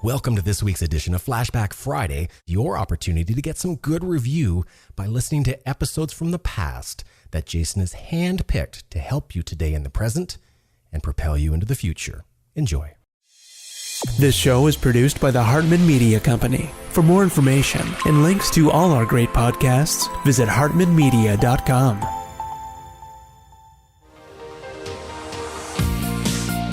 Welcome to this week's edition of Flashback Friday, your opportunity to get some good review by listening to episodes from the past that Jason has handpicked to help you today in the present and propel you into the future. Enjoy. This show is produced by the Hartman Media Company. For more information and links to all our great podcasts, visit hartmanmedia.com.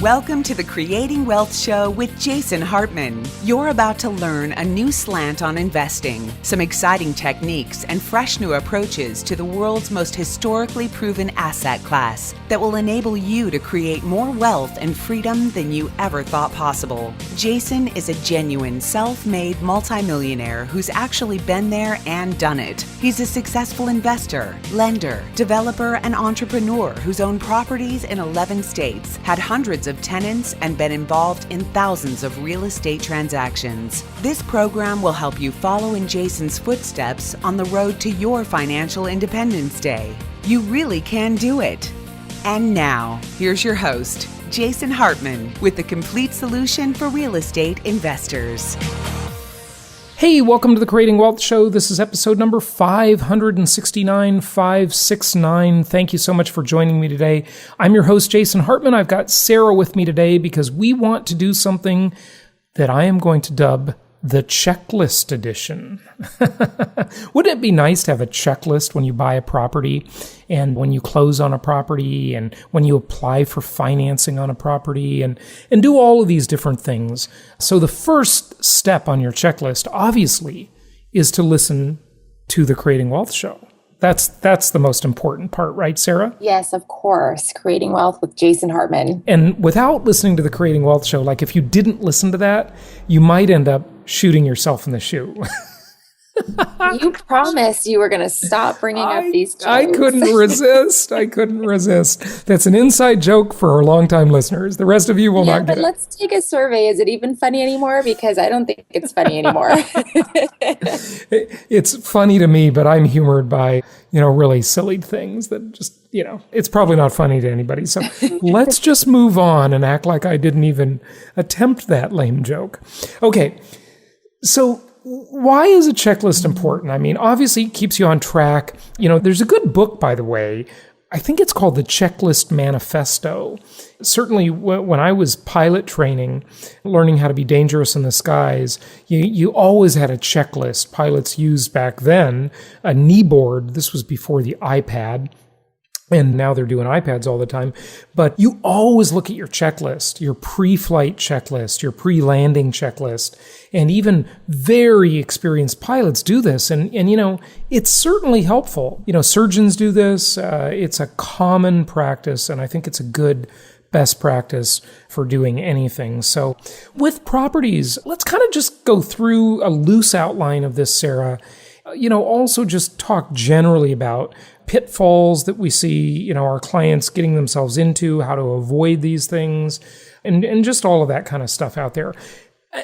Welcome to the Creating Wealth Show with Jason Hartman. You're about to learn a new slant on investing, some exciting techniques, and fresh new approaches to the world's most historically proven asset class that will enable you to create more wealth and freedom than you ever thought possible. Jason is a genuine self-made multimillionaire who's actually been there and done it. He's a successful investor, lender, developer, and entrepreneur who's owned properties in 11 states, had hundreds of tenants, and been involved in thousands of real estate transactions. This program will help you follow in Jason's footsteps on the road to your financial independence day. You really can do it. And now, here's your host, Jason Hartman, with the complete solution for real estate investors. Hey, welcome to the Creating Wealth Show. This is episode number 569. Thank you so much for joining me today. I'm your host, Jason Hartman. I've got Sarah with me today because we want to do something that I am going to dub the Checklist Edition. Wouldn't it be nice to have a checklist when you buy a property and when you close on a property and when you apply for financing on a property and do all of these different things? So the first step on your checklist, obviously, is to listen to the Creating Wealth Show. That's the most important part, right, Sarah? Yes, of course. Creating Wealth with Jason Hartman. And without listening to the Creating Wealth Show, like if you didn't listen to that, you might end up shooting yourself in the shoe. You promised you were going to stop bringing up these jokes. I couldn't resist. That's an inside joke for our longtime listeners. The rest of you will not get it. But let's take a survey. Is it even funny anymore? Because I don't think it's funny anymore. It's funny to me, but I'm humored by, really silly things that just, it's probably not funny to anybody. So let's just move on and act like I didn't even attempt that lame joke. Okay. So why is a checklist important? I mean, obviously it keeps you on track. There's a good book, by the way. I think it's called the Checklist Manifesto. Certainly when I was pilot training, learning how to be dangerous in the skies, you always had a checklist. Pilots used back then a knee board. This was before the iPad. And now they're doing iPads all the time. But you always look at your checklist, your pre-flight checklist, your pre-landing checklist. And even very experienced pilots do this. And it's certainly helpful. Surgeons do this. It's a common practice. And I think it's a good best practice for doing anything. So with properties, let's kind of just go through a loose outline of this, Sarah. Also just talk generally about pitfalls that we see, our clients getting themselves into, how to avoid these things, and just all of that kind of stuff out there.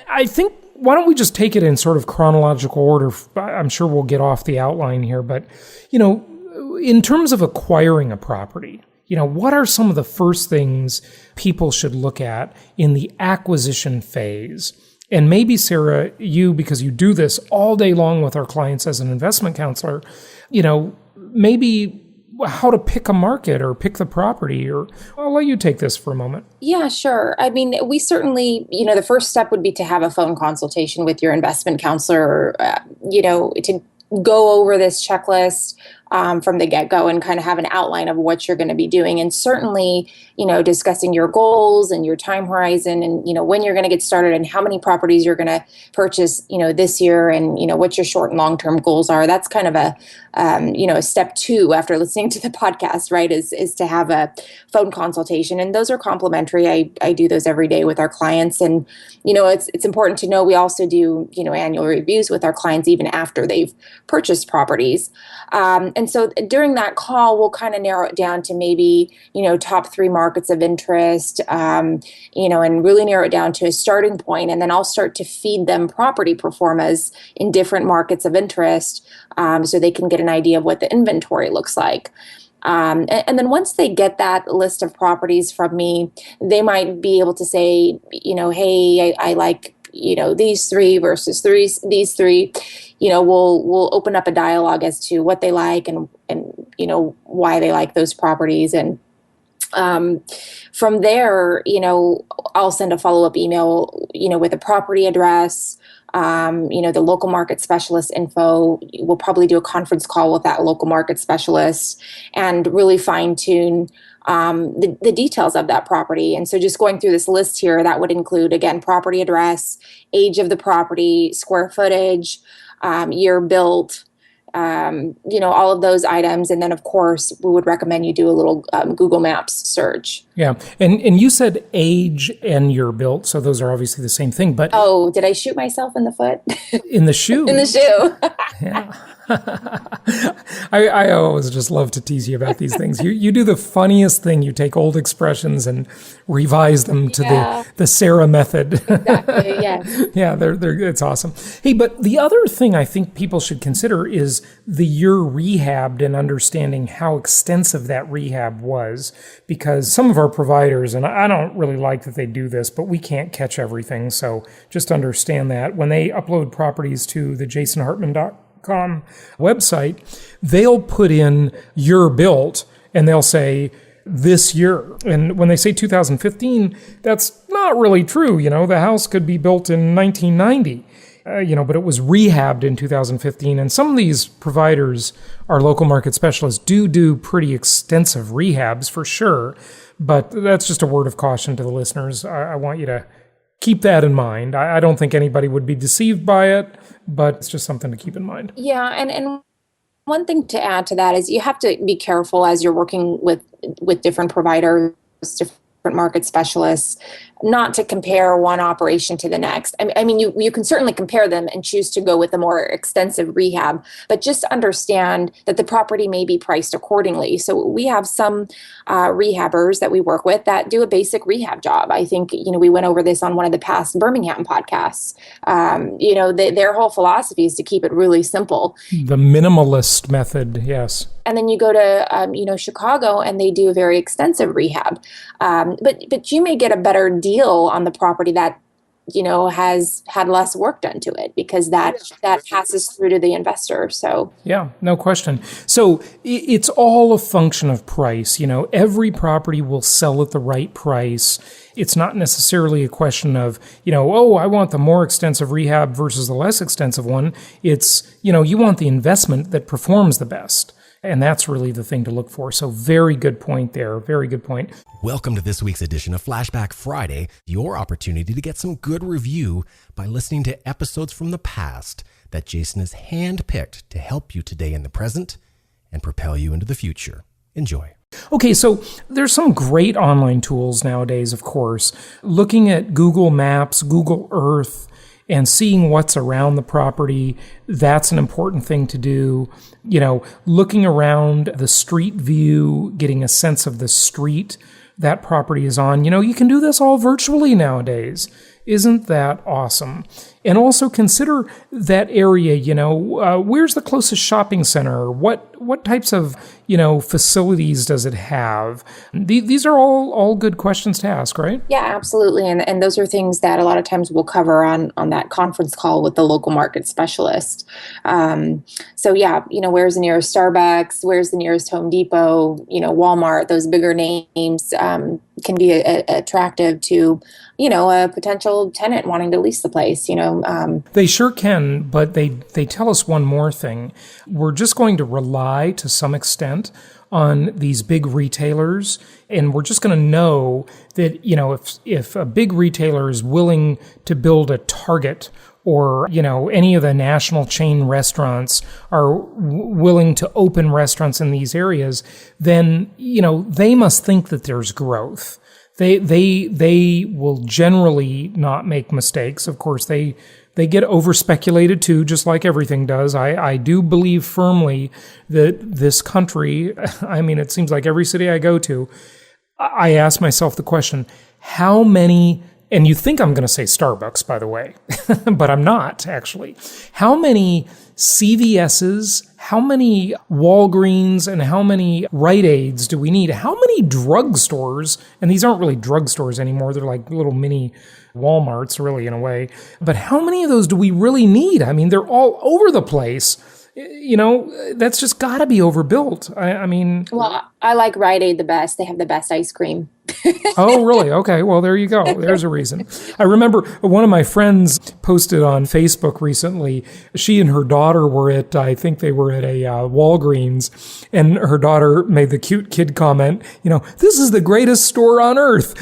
I think, why don't we just take it in sort of chronological order? I'm sure we'll get off the outline here, but, in terms of acquiring a property, what are some of the first things people should look at in the acquisition phase? And maybe, Sarah, because you do this all day long with our clients as an investment counselor, maybe how to pick a market or pick the property, or I'll let you take this for a moment. Yeah, sure. I mean, we certainly, the first step would be to have a phone consultation with your investment counselor, to go over this checklist from the get-go and kind of have an outline of what you're going to be doing. And certainly, discussing your goals and your time horizon and, when you're going to get started and how many properties you're going to purchase, this year and, what your short and long-term goals are. That's kind of a step two after listening to the podcast, right, is to have a phone consultation. And those are complimentary. I do those every day with our clients. And, it's important to know we also do, annual reviews with our clients even after they've purchased properties. And so during that call, we'll kind of narrow it down to maybe, top 3 markets of interest, and really narrow it down to a starting point. And then I'll start to feed them property performas in different markets of interest, so they can get an idea of what the inventory looks like. And then once they get that list of properties from me, they might be able to say, hey, I like, these three versus these three, we'll open up a dialogue as to what they like and why they like those properties. And from there, I'll send a follow-up email, with a property address, the local market specialist info. We'll probably do a conference call with that local market specialist and really fine-tune the details of that property. And so just going through this list here, that would include, again, property address, age of the property, square footage, year built, all of those items. And then, of course, we would recommend you do a little Google Maps search. Yeah. And you said age and year built, so those are obviously the same thing. But oh, did I shoot myself in the foot? In the shoe? In the shoe. Yeah. I always just love to tease you about these things. You do the funniest thing. You take old expressions and revise them to the Sarah method. Exactly, yes. Yeah, it's awesome. Hey, but the other thing I think people should consider is the year rehabbed and understanding how extensive that rehab was, because some of our providers, and I don't really like that they do this, but we can't catch everything. So just understand that when they upload properties to the jasonhartman.com website, they'll put in year built and they'll say this year. And when they say 2015, that's not really true. The house could be built in 1990, but it was rehabbed in 2015. And some of these providers, our local market specialists, do pretty extensive rehabs for sure. But that's just a word of caution to the listeners. I want you to keep that in mind. I don't think anybody would be deceived by it, but it's just something to keep in mind. Yeah, and one thing to add to that is you have to be careful as you're working with different providers, different market specialists, not to compare one operation to the next. I mean, you can certainly compare them and choose to go with a more extensive rehab, but just understand that the property may be priced accordingly. So we have some rehabbers that we work with that do a basic rehab job. I think, we went over this on one of the past Birmingham podcasts. Their whole philosophy is to keep it really simple. The minimalist method, yes. And then you go to, Chicago, and they do a very extensive rehab. But you may get a better deal on the property that, has had less work done to it, because that passes through to the investor. So yeah, no question. So it's all a function of price. Every property will sell at the right price. It's not necessarily a question of, I want the more extensive rehab versus the less extensive one. It's, you want the investment that performs the best. And that's really the thing to look for. So very good point there. Very good point. Welcome to this week's edition of Flashback Friday, your opportunity to get some good review by listening to episodes from the past that Jason has handpicked to help you today in the present and propel you into the future. Enjoy. Okay, so there's some great online tools nowadays, of course. Looking at Google Maps, Google Earth, and seeing what's around the property, that's an important thing to do. Looking around the street view, getting a sense of the street that property is on. You can do this all virtually nowadays. Isn't that awesome? And also consider that area, where's the closest shopping center? What types of, facilities does it have? These are all good questions to ask, right? Yeah, absolutely. And those are things that a lot of times we'll cover on that conference call with the local market specialist. So yeah, where's the nearest Starbucks? Where's the nearest Home Depot? Walmart, those bigger names can be attractive to, a potential tenant wanting to lease the place, They sure can, but they tell us one more thing. We're just going to rely to some extent on these big retailers, and we're just going to know that, if a big retailer is willing to build a Target or, any of the national chain restaurants are willing to open restaurants in these areas, then, they must think that there's growth. They will generally not make mistakes. Of course, they get over-speculated too, just like everything does. I do believe firmly that this country, it seems like every city I go to, I ask myself the question, how many and you think I'm going to say Starbucks, by the way, but I'm not actually. How many CVS's, how many Walgreens, and how many Rite Aids do we need? How many drugstores, and these aren't really drugstores anymore, they're like little mini Walmarts, really, in a way. But how many of those do we really need? I mean, they're all over the place. That's just got to be overbuilt. I mean... Well, I like Rite Aid the best. They have the best ice cream. Oh, really? Okay. Well, there you go. There's a reason. I remember one of my friends posted on Facebook recently. She and her daughter were I think they were at a Walgreens, and her daughter made the cute kid comment, this is the greatest store on earth.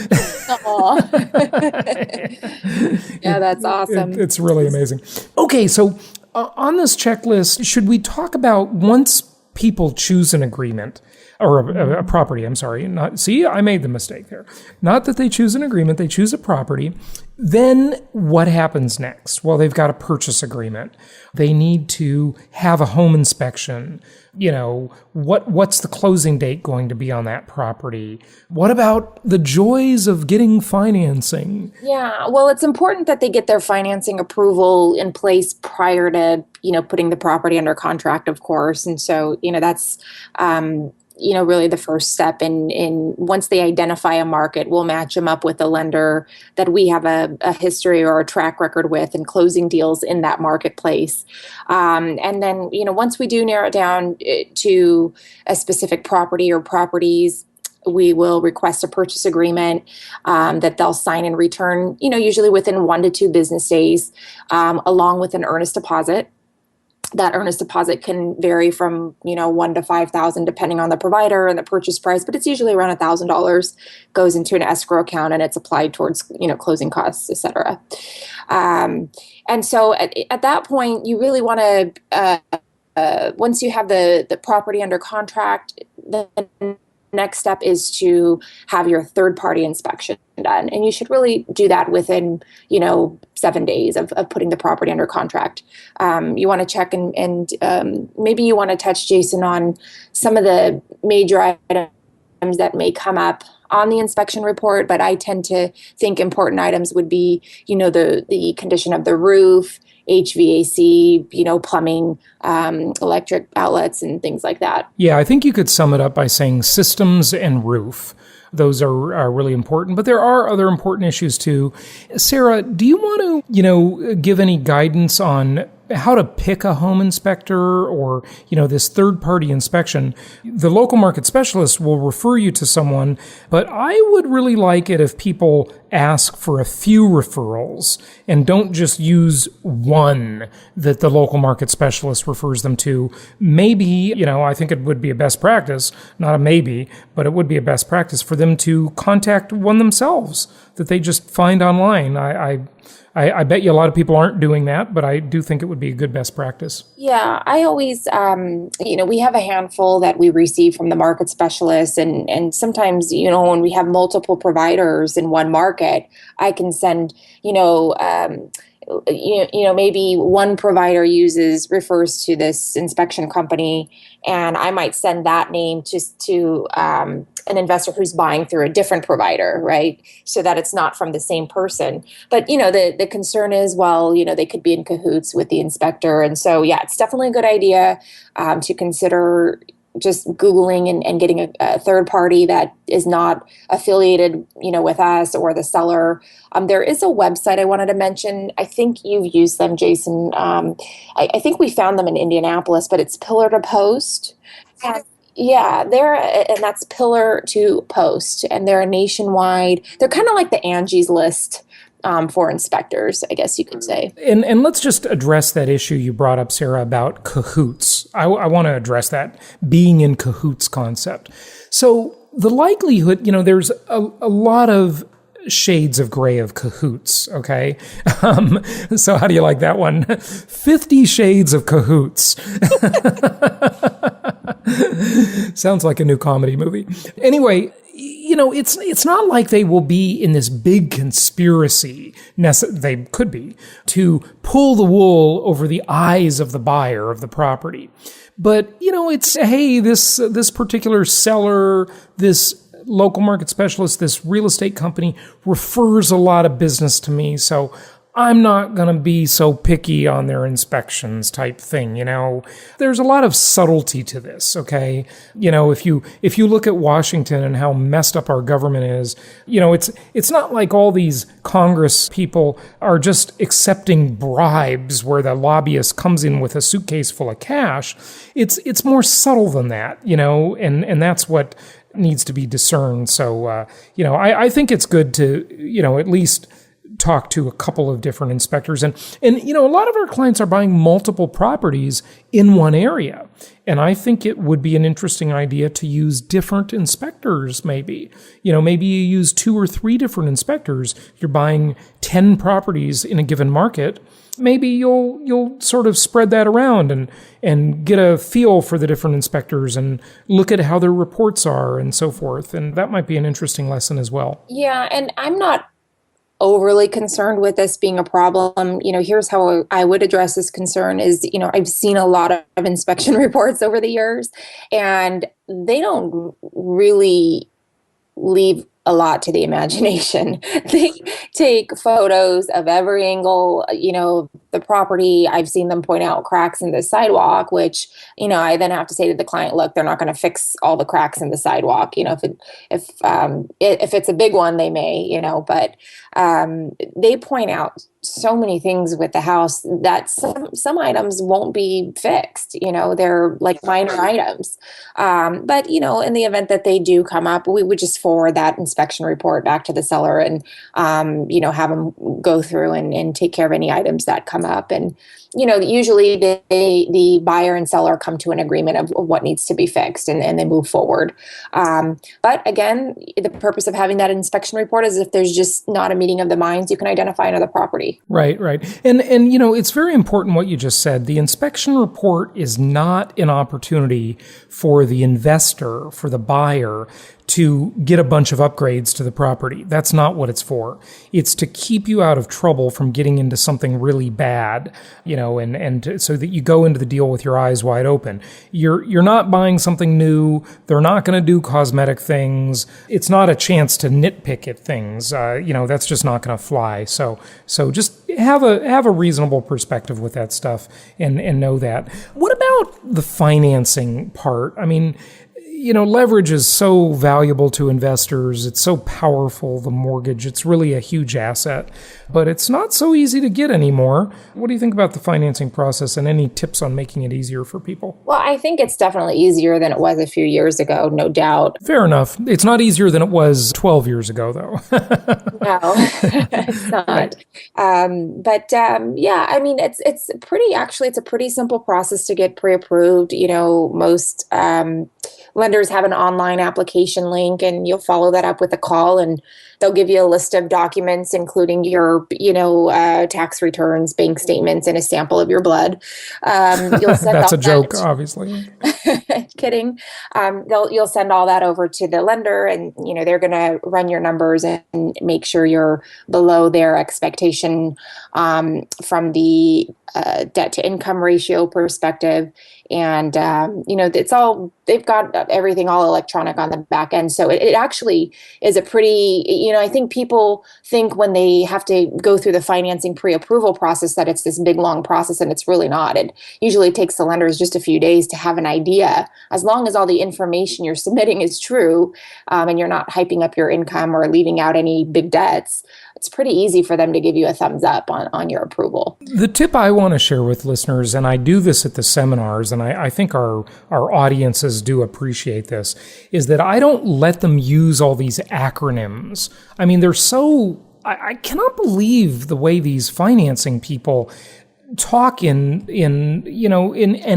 Yeah, that's awesome. It's really amazing. Okay. So on this checklist, should we talk about once people choose an agreement, or a property, I'm sorry. I made the mistake there. Not that they choose an agreement, they choose a property. Then what happens next? Well, they've got a purchase agreement. They need to have a home inspection. What's the closing date going to be on that property? What about the joys of getting financing? Yeah, well, it's important that they get their financing approval in place prior to, putting the property under contract, of course. And so, that's, really the first step. In once they identify a market, we'll match them up with a lender that we have a history or a track record with and closing deals in that marketplace. And then, once we do narrow it down to a specific property or properties, we will request a purchase agreement that they'll sign and return, usually within 1 to 2 business days, along with an earnest deposit. That earnest deposit can vary from, $1,000 to $5,000 depending on the provider and the purchase price, but it's usually around $1,000 goes into an escrow account and it's applied towards, closing costs, et cetera. And so at that point, you really want to, once you have the property under contract, then next step is to have your third-party inspection done. And you should really do that within, 7 days of putting the property under contract. You want to check and maybe you want to touch, Jason, on some of the major items that may come up on the inspection report, but I tend to think important items would be, the condition of the roof, HVAC, plumbing, electric outlets, and things like that. Yeah, I think you could sum it up by saying systems and roof. Those are really important, but there are other important issues too. Sarah, do you want to, give any guidance on how to pick a home inspector or, this third-party inspection? The local market specialist will refer you to someone, but I would really like it if people ask for a few referrals and don't just use one that the local market specialist refers them to. Maybe, I think it would be a best practice, not a maybe, but it would be a best practice for them to contact one themselves that they just find online. I bet you a lot of people aren't doing that, but I do think it would be a good best practice. Yeah, I always, we have a handful that we receive from the market specialists, and sometimes, when we have multiple providers in one market, I can send, maybe one provider refers to this inspection company, and I might send that name just to an investor who's buying through a different provider, right? So that it's not from the same person. But, the concern is, they could be in cahoots with the inspector. And so, yeah, it's definitely a good idea to consider just Googling and getting a third party that is not affiliated, with us or the seller. There is a website I wanted to mention. I think you've used them, Jason. I think we found them in Indianapolis, but it's Pillar to Post. Yeah, and that's Pillar to Post, and they're nationwide. They're kind of like the Angie's List for inspectors, I guess you could say. And let's just address that issue you brought up, Sarah, about cahoots. I want to address that being in cahoots concept. So the likelihood, there's a lot of shades of gray of cahoots, okay? So how do you like that one? 50 Shades of Cahoots. Sounds like a new comedy movie. Anyway, it's not like they will be in this big conspiracy, they could be, to pull the wool over the eyes of the buyer of the property. But, it's, hey, this particular seller, this local market specialist, this real estate company refers a lot of business to me, so I'm not going to be so picky on their inspections type thing. There's a lot of subtlety to this. Okay. If you look at Washington and how messed up our government is, it's not like all these Congress people are just accepting bribes where the lobbyist comes in with a suitcase full of cash. It's more subtle than that, and that's what needs to be discerned. So, I think it's good to, at least talk to a couple of different inspectors. And a lot of our clients are buying multiple properties in one area. And I think it would be an interesting idea to use different inspectors, maybe. Maybe you use 2 or 3 different inspectors. You're buying 10 properties in a given market. Maybe you'll sort of spread that around and get a feel for the different inspectors and look at how their reports are and so forth. And that might be an interesting lesson as well. Yeah, and I'm not overly concerned with this being a problem. Here's how I would address this concern is, I've seen a lot of inspection reports over the years, and they don't really leave a lot to the imagination. They take photos of every angle, the property. I've seen them point out cracks in the sidewalk, which, I then have to say to the client, look, they're not going to fix all the cracks in the sidewalk. If it's a big one, they may, but they point out so many things with the house that some items won't be fixed. They're like minor items. But, in the event that they do come up, we would just forward that inspection report back to the seller and, have them go through and take care of any items that come up. And, usually the buyer and seller come to an agreement of what needs to be fixed and they move forward. But again, the purpose of having that inspection report is if there's just not a meeting of the minds, you can identify another property. Right. And it's very important what you just said. The inspection report is not an opportunity for the investor, for the buyer, to get a bunch of upgrades to the property. That's not what it's for. It's to keep you out of trouble from getting into something really bad, and so that you go into the deal with your eyes wide open. You're not buying something new. They're not going to do cosmetic things. It's not a chance to nitpick at things. That's just not going to fly. So just have a reasonable perspective with that stuff and know that. What about the financing part? I mean, leverage is so valuable to investors. It's so powerful, the mortgage. It's really a huge asset, but it's not so easy to get anymore. What do you think about the financing process and any tips on making it easier for people? Well, I think it's definitely easier than it was a few years ago, no doubt. Fair enough. It's not easier than it was 12 years ago, though. No, it's not. Right. I mean, it's a pretty simple process to get pre-approved. Most lenders have an online application link, and you'll follow that up with a call, and they'll give you a list of documents, including your, tax returns, bank statements, and a sample of your blood. You'll send That's a joke, obviously. Kidding. You'll send all that over to the lender, and they're going to run your numbers and make sure you're below their expectation from the debt to income ratio perspective. And, they've got everything all electronic on the back end. So it actually is a pretty, I think people think when they have to go through the financing pre-approval process that it's this big, long process, and it's really not. It usually takes the lenders just a few days to have an idea. As long as all the information you're submitting is true, and you're not hyping up your income or leaving out any big debts, it's pretty easy for them to give you a thumbs up on your approval. The tip I want to share with listeners, and I do this at the seminars, and I think our audiences do appreciate this, is that I don't let them use all these acronyms. I mean, they're so... I cannot believe the way these financing people talk in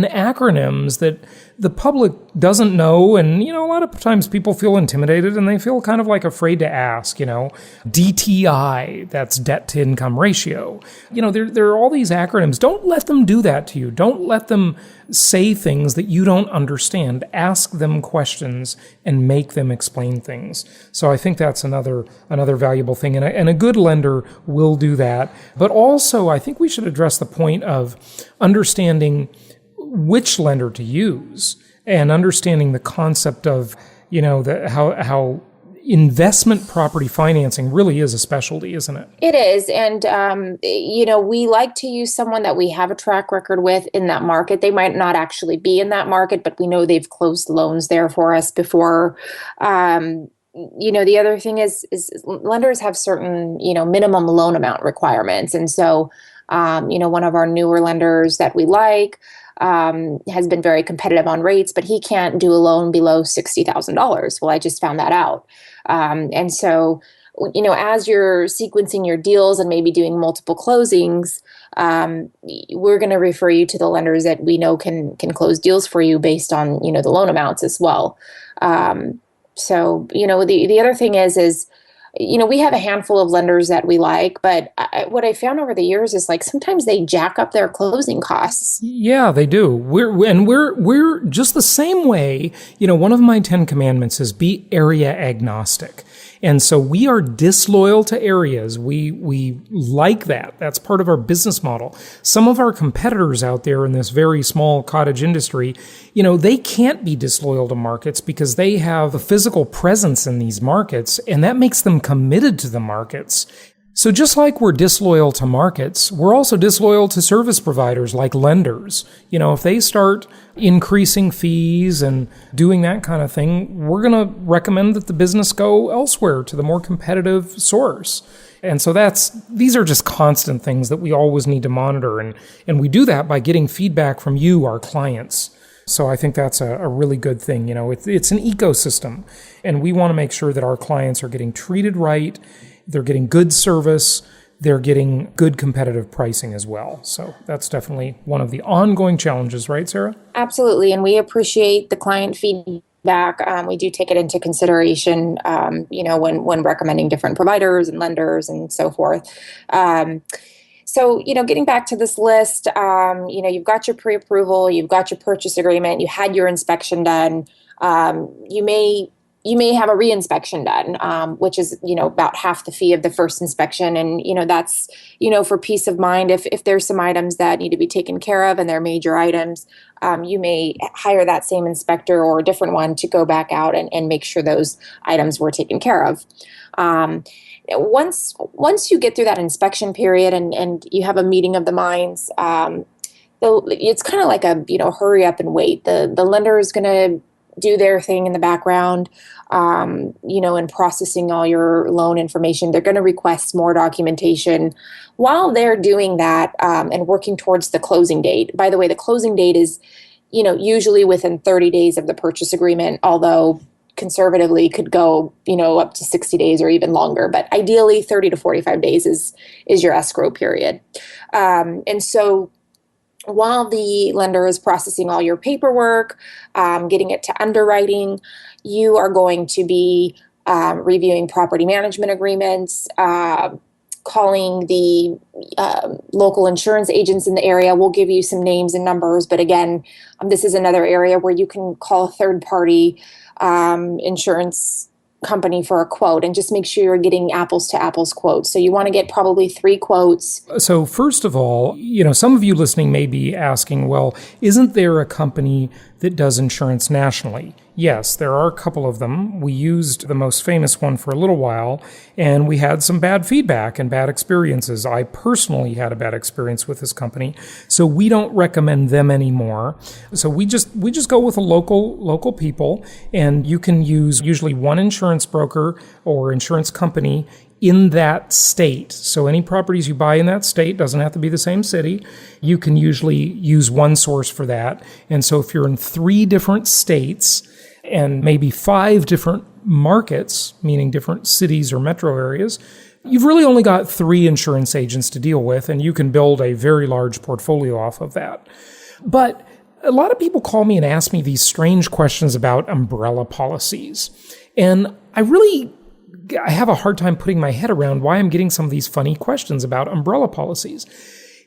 acronyms that the public doesn't know. And, a lot of times people feel intimidated and they feel kind of like afraid to ask, DTI, that's debt to income ratio. There are all these acronyms. Don't let them do that to you. Don't let them say things that you don't understand. Ask them questions and make them explain things. So I think that's another valuable thing. And a good lender will do that. But also, I think we should address the point of understanding which lender to use and understanding the concept of, how investment property financing really is a specialty, isn't it? It is. And, we like to use someone that we have a track record with in that market. They might not actually be in that market, but we know they've closed loans there for us before. The other thing is lenders have certain, minimum loan amount requirements. And so, one of our newer lenders that we like has been very competitive on rates, but he can't do a loan below $60,000. Well, I just found that out. And so, as you're sequencing your deals and maybe doing multiple closings, we're going to refer you to the lenders that we know can close deals for you based on, the loan amounts as well. The other thing is, we have a handful of lenders that we like, but what I found over the years is like sometimes they jack up their closing costs. Yeah, they do. We're just the same way. One of my 10 commandments is be area agnostic. And so we are disloyal to areas. We like that. That's part of our business model. Some of our competitors out there in this very small cottage industry, they can't be disloyal to markets because they have a physical presence in these markets, and that makes them committed to the markets. So just like we're disloyal to markets, we're also disloyal to service providers like lenders. If they start increasing fees and doing that kind of thing, we're going to recommend that the business go elsewhere to the more competitive source. And so these are just constant things that we always need to monitor. And we do that by getting feedback from you, our clients. So I think that's a really good thing. It's an ecosystem, and we want to make sure that our clients are getting treated right. They're getting good service. They're getting good competitive pricing as well. So that's definitely one of the ongoing challenges, right, Sarah? Absolutely. And we appreciate the client feedback. We do take it into consideration, when recommending different providers and lenders and so forth. Getting back to this list, you've got your pre-approval, you've got your purchase agreement, you had your inspection done. You may have a re-inspection done, which is, about half the fee of the first inspection. And, that's, for peace of mind, if there's some items that need to be taken care of and they're major items, you may hire that same inspector or a different one to go back out and make sure those items were taken care of. Once you get through that inspection period and you have a meeting of the minds, it's kind of like a, hurry up and wait. The lender is going to do their thing in the background, in processing all your loan information. They're going to request more documentation. While they're doing that and working towards the closing date, by the way, the closing date is, usually within 30 days of the purchase agreement, although conservatively could go, up to 60 days or even longer. But ideally, 30 to 45 days is your escrow period. And so while the lender is processing all your paperwork, getting it to underwriting, you are going to be reviewing property management agreements, calling the local insurance agents in the area. We'll give you some names and numbers, but again, this is another area where you can call a third-party insurance company for a quote and just make sure you're getting apples to apples quotes. So you want to get probably 3 quotes. So first of all, some of you listening may be asking, well, isn't there a company that does insurance nationally? Yes, there are a couple of them. We used the most famous one for a little while, and we had some bad feedback and bad experiences. I personally had a bad experience with this company, so we don't recommend them anymore. So we just go with a local people, and you can use usually one insurance broker or insurance company in that state. So any properties you buy in that state, doesn't have to be the same city, you can usually use one source for that. And so if you're in 3 different states and maybe 5 different markets, meaning different cities or metro areas, you've really only got 3 insurance agents to deal with, and you can build a very large portfolio off of that. But a lot of people call me and ask me these strange questions about umbrella policies. And I have a hard time putting my head around why I'm getting some of these funny questions about umbrella policies.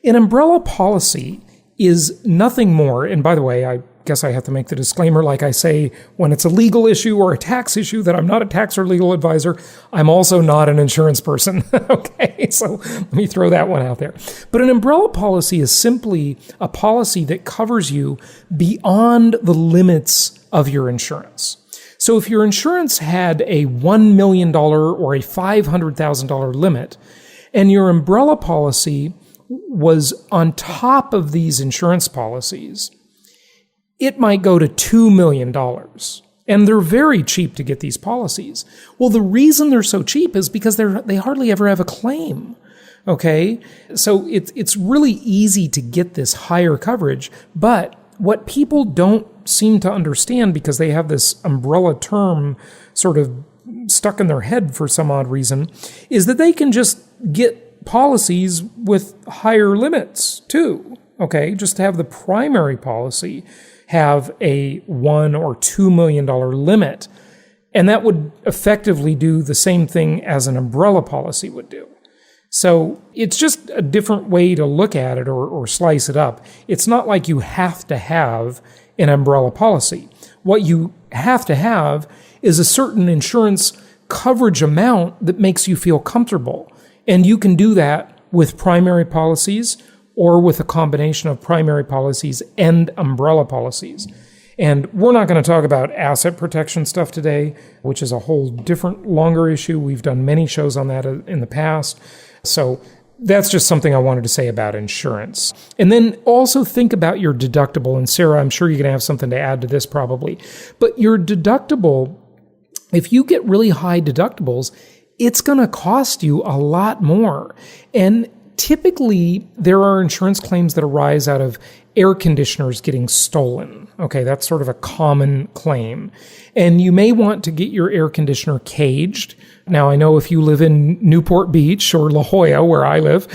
An umbrella policy is nothing more, and by the way, I guess I have to make the disclaimer like I say when it's a legal issue or a tax issue that I'm not a tax or legal advisor. I'm also not an insurance person. Okay, so let me throw that one out there. But an umbrella policy is simply a policy that covers you beyond the limits of your insurance. So if your insurance had a $1 million or a $500,000 limit, and your umbrella policy was on top of these insurance policies, it might go to $2 million. And they're very cheap to get these policies. Well, the reason they're so cheap is because they hardly ever have a claim. Okay? So it's really easy to get this higher coverage, but what people don't seem to understand, because they have this umbrella term sort of stuck in their head for some odd reason, is that they can just get policies with higher limits too. Okay? Just to have the primary policy have a $1 or $2 million limit. And that would effectively do the same thing as an umbrella policy would do. So it's just a different way to look at it or slice it up. It's not like you have to have an umbrella policy. What you have to have is a certain insurance coverage amount that makes you feel comfortable. And you can do that with primary policies or with a combination of primary policies and umbrella policies. And we're not going to talk about asset protection stuff today, which is a whole different, longer issue. We've done many shows on that in the past. So that's just something I wanted to say about insurance. And then also think about your deductible. And Sarah, I'm sure you're going to have something to add to this probably. But your deductible, if you get really high deductibles, it's going to cost you a lot more. And typically, there are insurance claims that arise out of air conditioners getting stolen. Okay, that's sort of a common claim. And you may want to get your air conditioner caged. Now, I know if you live in Newport Beach or La Jolla, where I live,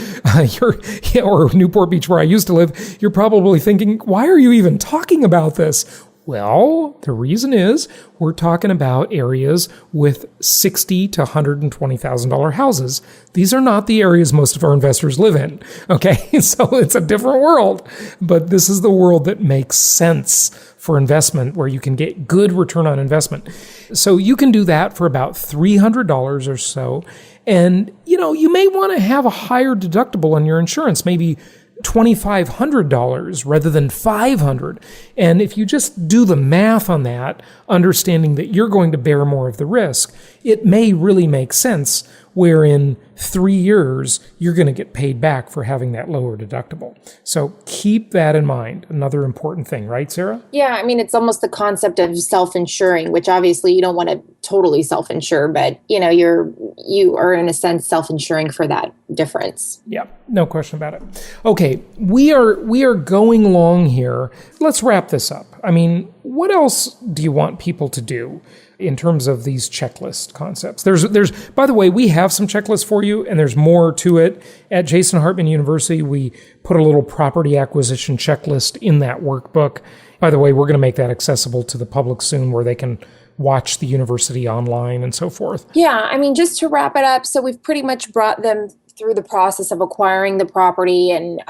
or Newport Beach, where I used to live, you're probably thinking, why are you even talking about this? Well, the reason is we're talking about areas with $60,000 to $120,000 houses. These are not the areas most of our investors live in. Okay, so it's a different world, but this is the world that makes sense for investment, where you can get good return on investment. So you can do that for about $300 or so. And, you may want to have a higher deductible on your insurance, maybe $2,500 rather than $500. And if you just do the math on that, understanding that you're going to bear more of the risk, it may really make sense where in 3 years, you're going to get paid back for having that lower deductible. So keep that in mind. Another important thing, right, Sarah? Yeah, I mean, it's almost the concept of self-insuring, which obviously you don't want to totally self-insure, but you are in a sense self-insuring for that difference. Yeah, no question about it. Okay, we are going long here. Let's wrap this up. I mean, what else do you want people to do in terms of these checklist concepts? There's by the way, we have some checklists for you, and there's more to it. At Jason Hartman University, we put a little property acquisition checklist in that workbook. By the way, we're going to make that accessible to the public soon, where they can watch the university online and so forth. Yeah, I mean, just to wrap it up, so we've pretty much brought them through the process of acquiring the property. And,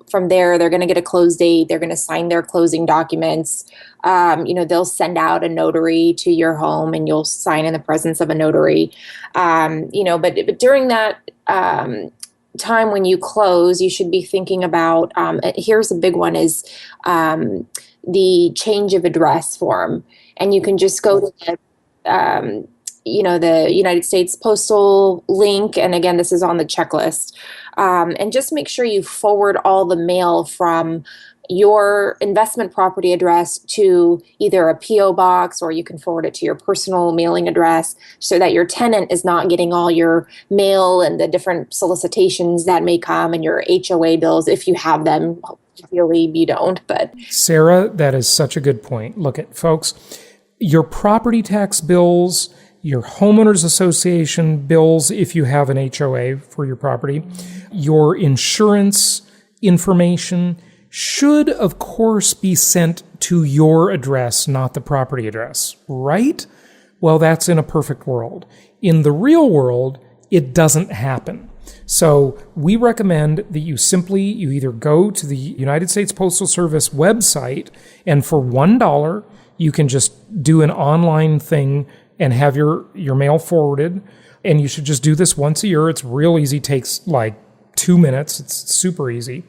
from there, they're going to get a close date. They're going to sign their closing documents. They'll send out a notary to your home, and you'll sign in the presence of a notary. But during that time when you close, you should be thinking about, here's a big one, is the change of address form. And you can just go to the United States Postal link. And again, this is on the checklist. And just make sure you forward all the mail from your investment property address to either a PO box, or you can forward it to your personal mailing address, so that your tenant is not getting all your mail and the different solicitations that may come, and your HOA bills, if you have them. Ideally, you don't, but. Sarah, that is such a good point. Look at folks, your property tax bills, your homeowners association bills, if you have an HOA for your property, your insurance information should, of course, be sent to your address, not the property address, right? Well, that's in a perfect world. In the real world, it doesn't happen. So we recommend that you either go to the United States Postal Service website, and for $1, you can just do an online thing and have your mail forwarded. And you should just do this once a year. It's real easy. Takes like 2 minutes. It's super easy.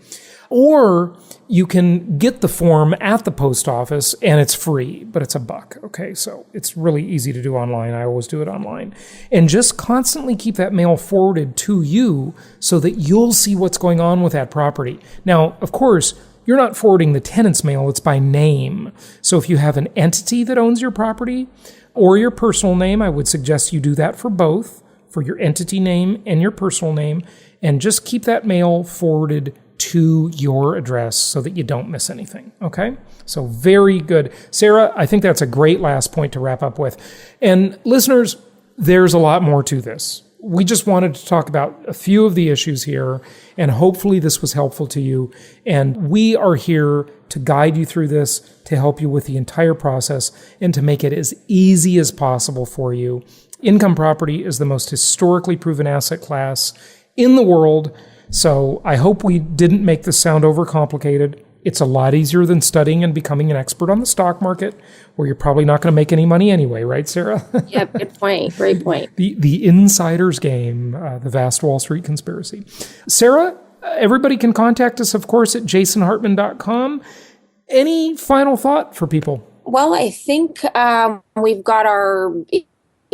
Or you can get the form at the post office and it's free, but it's $1. Okay, so it's really easy to do online. I always do it online. And just constantly keep that mail forwarded to you so that you'll see what's going on with that property. Now, of course, you're not forwarding the tenant's mail, it's by name. So if you have an entity that owns your property or your personal name, I would suggest you do that for both, for your entity name and your personal name, and just keep that mail forwarded to your address so that you don't miss anything, okay? So very good. Sarah, I think that's a great last point to wrap up with. And listeners, there's a lot more to this. We just wanted to talk about a few of the issues here, and hopefully this was helpful to you. And we are here to guide you through this, to help you with the entire process, and to make it as easy as possible for you. Income property is the most historically proven asset class in the world. So I hope we didn't make this sound overcomplicated. It's a lot easier than studying and becoming an expert on the stock market, where you're probably not going to make any money anyway, right, Sarah? Yep, good point. Great point. The insider's game, the vast Wall Street conspiracy. Sarah, everybody can contact us, of course, at jasonhartman.com. Any final thought for people? Well, I think we've got our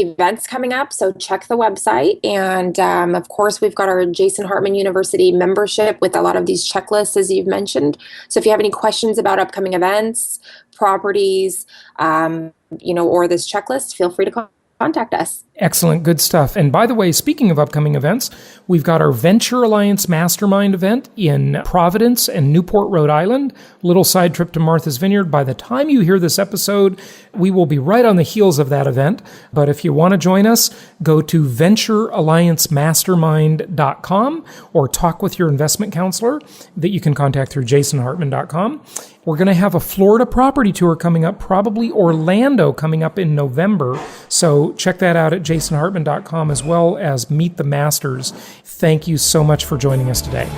events coming up, so check the website. And of course, we've got our Jason Hartman University membership with a lot of these checklists, as you've mentioned. So if you have any questions about upcoming events, properties, or this checklist, feel free to contact us. Excellent. Good stuff. And by the way, speaking of upcoming events, we've got our Venture Alliance Mastermind event in Providence and Newport, Rhode Island. Little side trip to Martha's Vineyard. By the time you hear this episode, we will be right on the heels of that event. But if you want to join us, go to venturealliancemastermind.com or talk with your investment counselor that you can contact through jasonhartman.com. We're going to have a Florida property tour coming up, probably Orlando coming up in November. So check that out at jasonhartman.com, as well as Meet the Masters. Thank you so much for joining us today.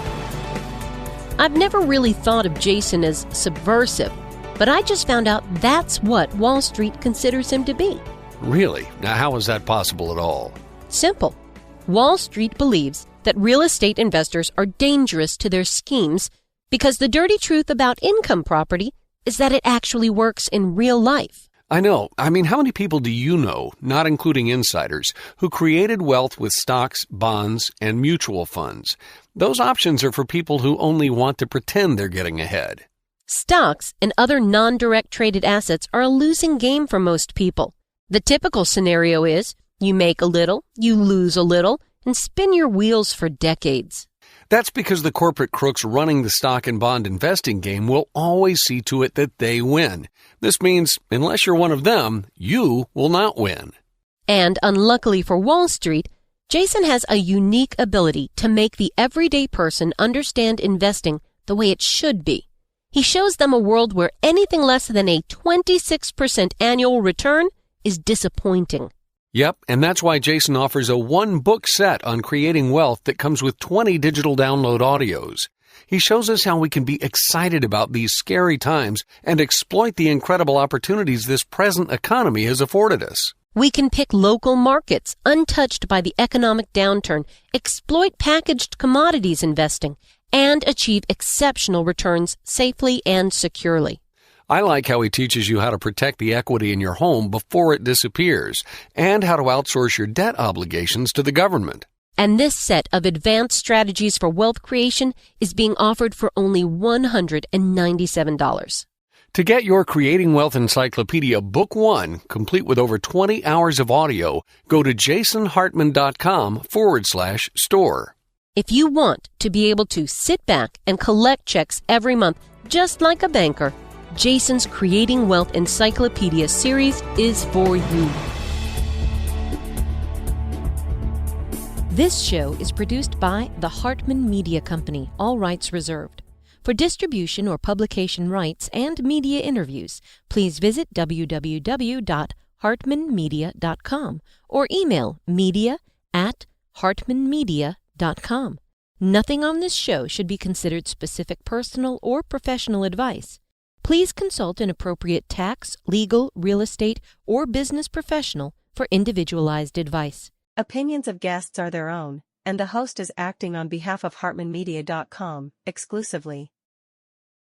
I've never really thought of Jason as subversive, but I just found out that's what Wall Street considers him to be. Really? Now, how is that possible at all? Simple. Wall Street believes that real estate investors are dangerous to their schemes because the dirty truth about income property is that it actually works in real life. I know. I mean, how many people do you know, not including insiders, who created wealth with stocks, bonds, and mutual funds? Those options are for people who only want to pretend they're getting ahead. Stocks and other non-direct traded assets are a losing game for most people. The typical scenario is you make a little, you lose a little, and spin your wheels for decades. That's because the corporate crooks running the stock and bond investing game will always see to it that they win. This means, unless you're one of them, you will not win. And unluckily for Wall Street, Jason has a unique ability to make the everyday person understand investing the way it should be. He shows them a world where anything less than a 26% annual return is disappointing. Yep, and that's why Jason offers a one-book set on creating wealth that comes with 20 digital download audios. He shows us how we can be excited about these scary times and exploit the incredible opportunities this present economy has afforded us. We can pick local markets untouched by the economic downturn, exploit packaged commodities investing, and achieve exceptional returns safely and securely. I like how he teaches you how to protect the equity in your home before it disappears and how to outsource your debt obligations to the government. And this set of advanced strategies for wealth creation is being offered for only $197. To get your Creating Wealth Encyclopedia Book 1, complete with over 20 hours of audio, go to jasonhartman.com/store. If you want to be able to sit back and collect checks every month, just like a banker, Jason's Creating Wealth Encyclopedia series is for you. This show is produced by the Hartman Media Company, all rights reserved. For distribution or publication rights and media interviews, please visit www.hartmanmedia.com or email media@hartmanmedia.com. Nothing on this show should be considered specific personal or professional advice. Please consult an appropriate tax, legal, real estate, or business professional for individualized advice. Opinions of guests are their own, and the host is acting on behalf of HartmanMedia.com exclusively.